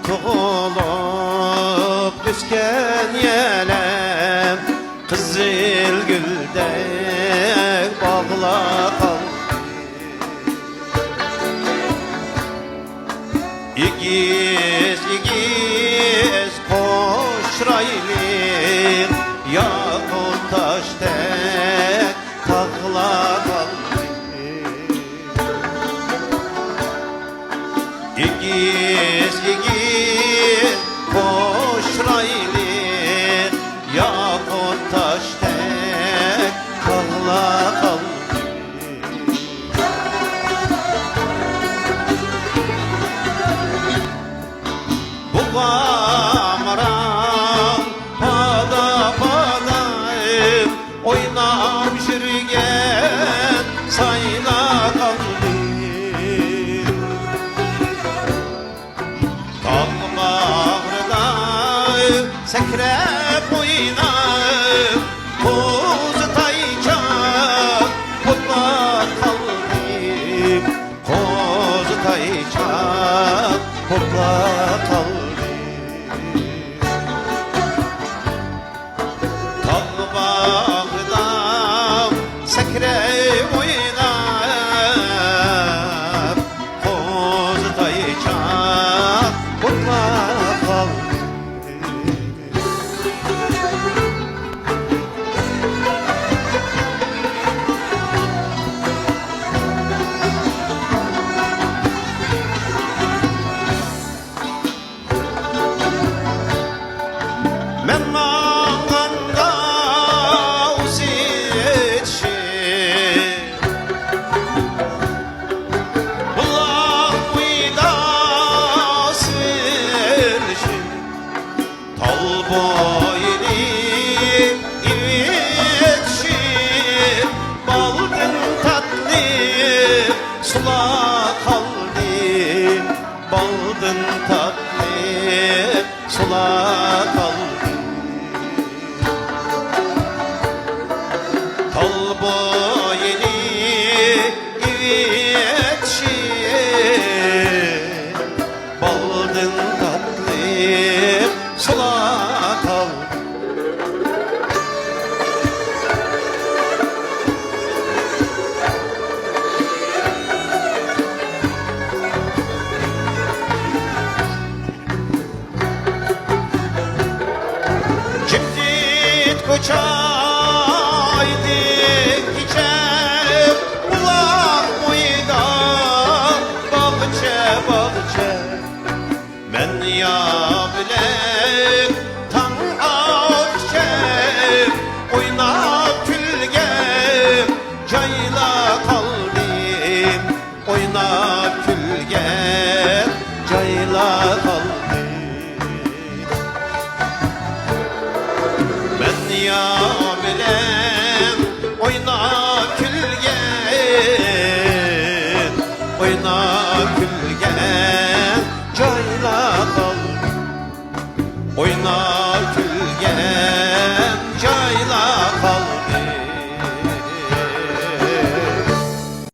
tuğulup düşken yelem kızıl güldek bağla kaldı. İgiz igiz koşraylı yakut taştek tağla kaldı. İgiz igiz koşraylı yakut taştek tağla kaldı. Kamran pada padayım oynam şirgen sayla kaldım. Kalmağırdayım sekrep oynayım koz tayçak kutla kaldım. Koz tayçak kutla kaldım. Sekrep oynayıp koz tayçak kutla kaldı. Men mağanda boyni ivetşi baldın tatlı sula kaldım. Baldın tatlı sula kaldım. Tal boyni ivetşi baldın tatlı sula koçaydık içer bulak mıyda bahçe bahçe ben ya bilek tam akşam oynap külgem cayla kaldım oynap külgem